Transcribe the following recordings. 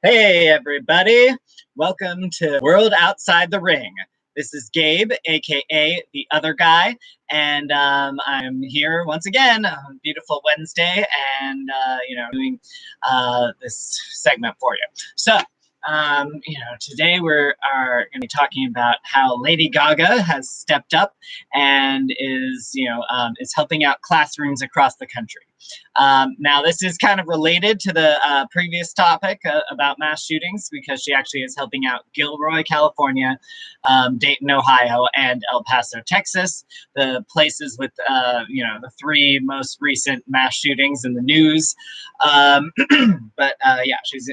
Hey, everybody. Welcome to World Outside the Ring. This is Gabe, aka the other guy, and I'm here once again on a beautiful Wednesday, and doing this segment for you. So, today we are going to be talking about how Lady Gaga has stepped up and is helping out classrooms across the country. Now, this is kind of related to the previous topic about mass shootings because she actually is helping out Gilroy, California, Dayton, Ohio, and El Paso, Texas, the places with the three most recent mass shootings in the news.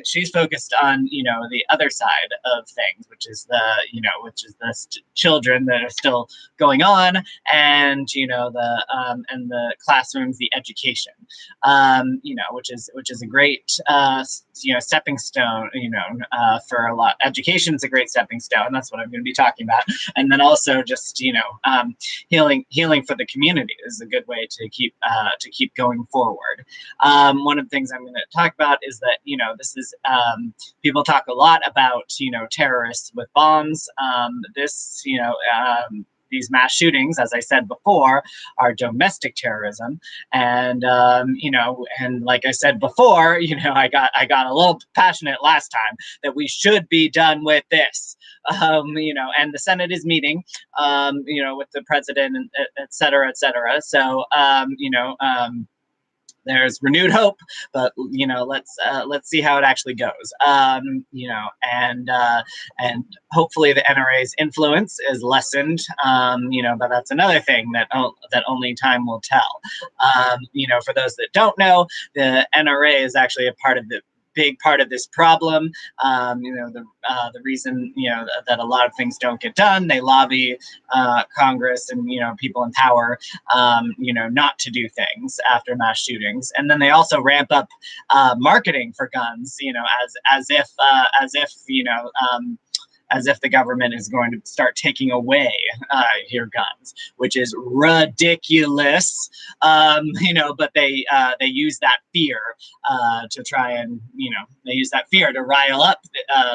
She's focused on the other side of things, which is the children that are still going on, and the classrooms, the education. Which is a great stepping stone. For a lot, education is a great stepping stone. That's what I'm going to be talking about, and then also just healing for the community is a good way to keep going forward. One of the things I'm going to talk about is that this is people talk a lot about terrorists with bombs. These mass shootings, as I said before, are domestic terrorism, and and like I said before, I got a little passionate last time that we should be done with this, and the Senate is meeting, with the president, and et cetera, et cetera. So, there's renewed hope, but let's see how it actually goes. And hopefully the NRA's influence is lessened. But that's another thing that only time will tell. For those that don't know, the NRA is actually a big part of this problem. The reason that a lot of things don't get done, they lobby Congress and people in power not to do things after mass shootings, and then they also ramp up marketing for guns, as if the government is going to start taking away your guns, which is ridiculous. But they use that fear to try and they use that fear to rile up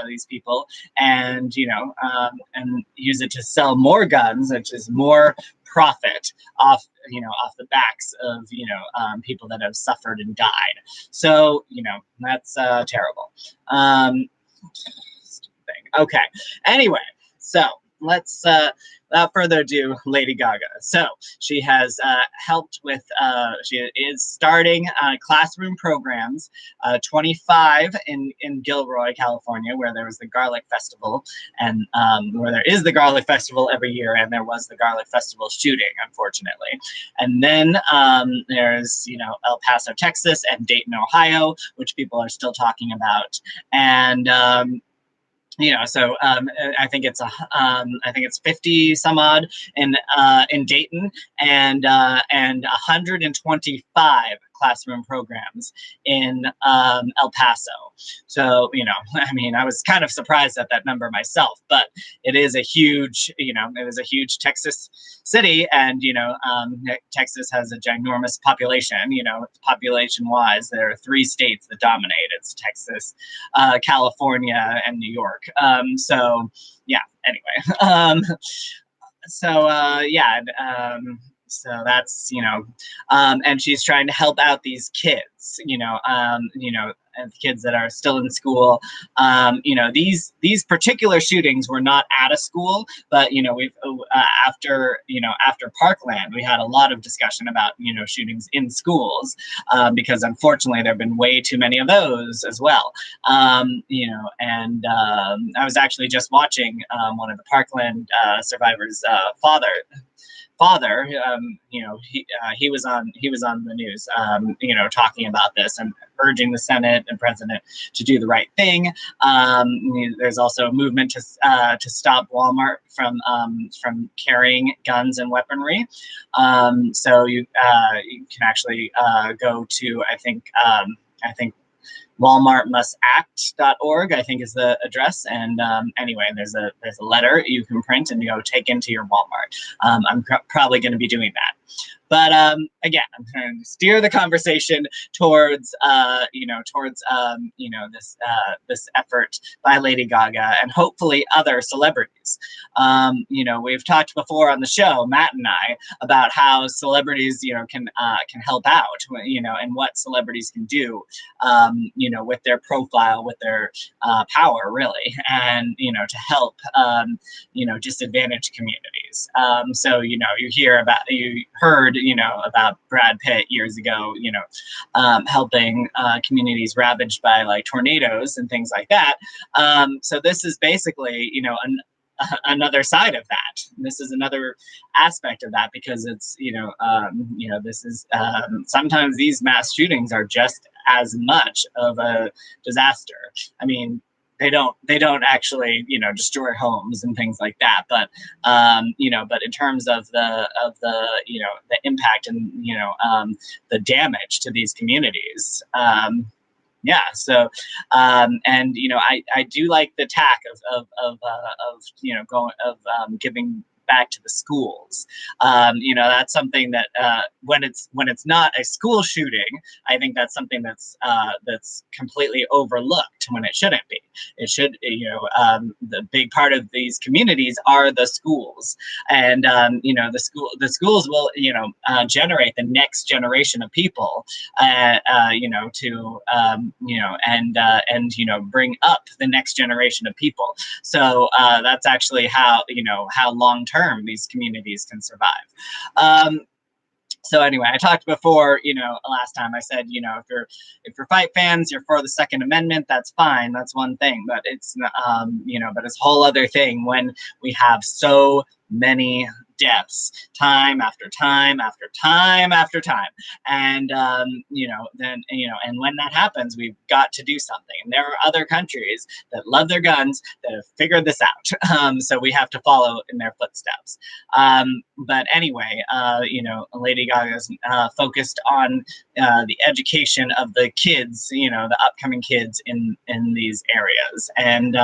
these people, and and use it to sell more guns, which is more profit off the backs of people that have suffered and died. So that's terrible. Okay. Anyway, so let's, without further ado, Lady Gaga. So she has helped with, she is starting classroom programs, 25 in Gilroy, California, where there was the Garlic Festival, and where there is the Garlic Festival every year, and there was the Garlic Festival shooting, unfortunately. And then there's, El Paso, Texas, and Dayton, Ohio, which people are still talking about. And I think it's 50 some odd in Dayton, and 125 classroom programs in El Paso. So I was kind of surprised at that number myself, but it is a huge Texas city, and Texas has a ginormous population. Population wise, there are 3 states that dominate. It's Texas, California, and New York. So that's and she's trying to help out these kids, and kids that are still in school. These particular shootings were not at a school, but we've after Parkland, we had a lot of discussion about shootings in schools, because unfortunately there have been way too many of those as well. I was actually just watching one of the Parkland survivors' father, he was on the news, talking about this and urging the Senate and president to do the right thing. There's also a movement to stop Walmart from carrying guns and weaponry. So you can actually go to I think walmartmustact.org, I think, is the address. And anyway, there's a letter you can print and take into your Walmart. I'm probably going to be doing that. But again, I'm trying to steer the conversation towards, this effort by Lady Gaga and hopefully other celebrities. We've talked before on the show, Matt and I, about how celebrities, can help out, and what celebrities can do, with their profile, with their power, really, and to help, disadvantaged communities. So you heard about Brad Pitt years ago, helping communities ravaged by like tornadoes and things like that. So this is basically another side of that. This is another aspect of that, because it's this is sometimes these mass shootings are just as much of a disaster. I mean, they don't actually destroy homes and things like that, but but in terms of the impact and the damage to these communities. Yeah, so I do like the tack of giving back to the schools. That's something that when it's not a school shooting, I think that's something that's completely overlooked when it shouldn't be. It should, the big part of these communities are the schools, and the schools will generate the next generation of people, bring up the next generation of people. So that's actually how long term these communities can survive. So anyway, I talked before, last time I said, if you're fight fans, you're for the Second Amendment, that's fine. That's one thing, but it's, but it's a whole other thing when we have so many deaths, time after time after time after time. And, and when that happens, we've got to do something. And there are other countries that love their guns that have figured this out. So we have to follow in their footsteps. But anyway, Lady Gaga's focused on the education of the kids, the upcoming kids in these areas, and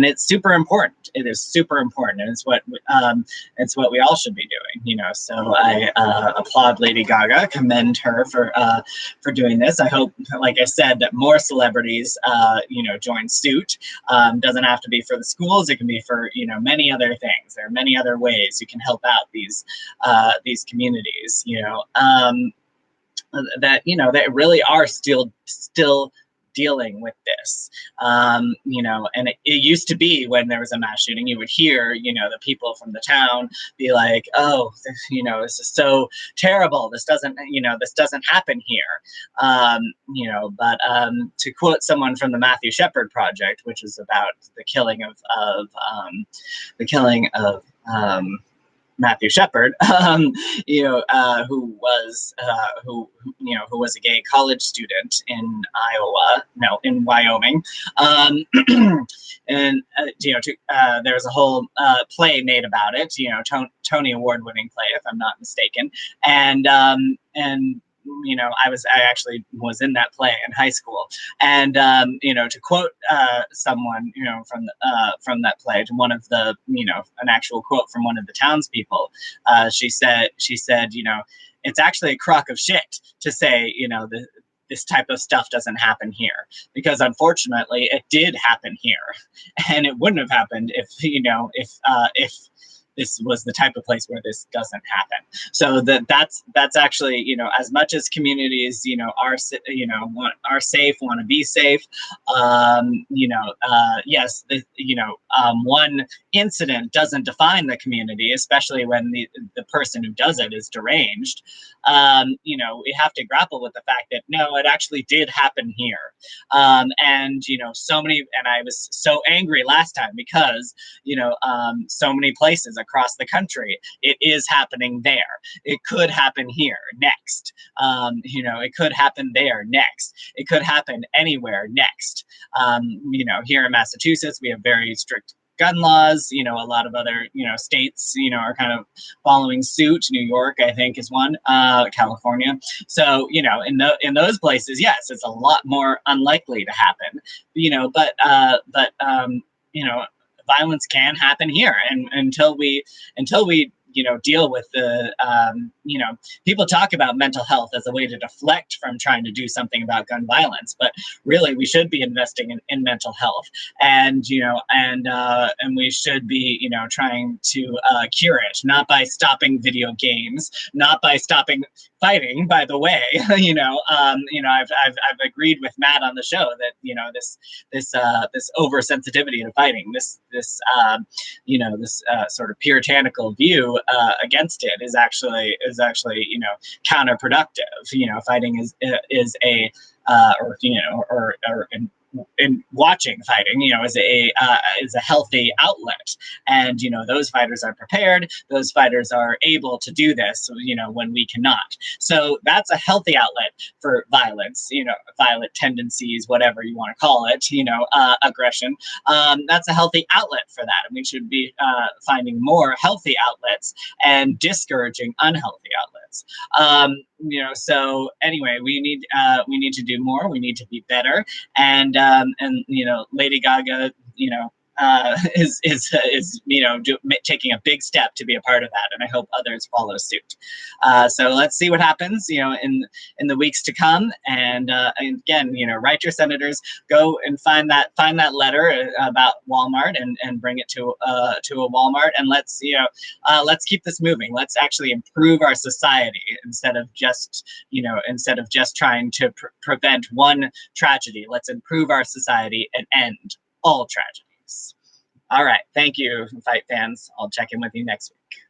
it's super important. It is super important, and it's what we all should be doing. So I applaud Lady Gaga, commend her for doing this. I hope, like I said, that more celebrities join suit. Doesn't have to be for the schools. It can be for many other things. There are many other ways you can help out these communities. That really are still dealing with this. And it used to be when there was a mass shooting, you would hear, the people from the town be like, oh, this is so terrible. This doesn't happen here. But to quote someone from the Matthew Shepard Project, which is about the killing of Matthew Shepard, who was a gay college student in Wyoming, and there was a whole play made about it, Tony Award-winning play, if I'm not mistaken, and I actually was in that play in high school, and to quote someone from that play, one of the an actual quote from one of the townspeople, she said it's actually a crock of shit to say this type of stuff doesn't happen here, because unfortunately it did happen here, and it wouldn't have happened if this was the type of place where this doesn't happen. So that's actually, as much as communities, are safe, want to be safe. Yes, one incident doesn't define the community, especially when the person who does it is deranged. We have to grapple with the fact that no, it actually did happen here. And I was so angry last time because, so many places across the country, it is happening there. It could happen here next. It could happen there next. It could happen anywhere next. Here in Massachusetts, we have very strict gun laws. A lot of other, states, are kind of following suit. New York, I think, is one. California. So, in those places, yes, it's a lot more unlikely to happen. But violence can happen here, and until we deal with the, people talk about mental health as a way to deflect from trying to do something about gun violence, but really we should be investing in mental health, and we should be trying to cure it, not by stopping video games, not by stopping fighting. By the way, I've agreed with Matt on the show that this oversensitivity to fighting, this sort of puritanical view against it is actually counterproductive. Fighting is a or in watching fighting, is a healthy outlet, and those fighters are prepared. Those fighters are able to do this, when we cannot. So that's a healthy outlet for violence, violent tendencies, whatever you want to call it, aggression. That's a healthy outlet for that, and we should be finding more healthy outlets and discouraging unhealthy outlets. So anyway, we need to do more. We need to be better, and Lady Gaga, is taking a big step to be a part of that, and I hope others follow suit. So let's see what happens, in the weeks to come. And again, write your senators, go and find that letter about Walmart and bring it to a Walmart, and let's keep this moving. Let's actually improve our society instead of just trying to prevent one tragedy. Let's improve our society and end all tragedies. All right. Thank you, fight fans. I'll check in with you next week.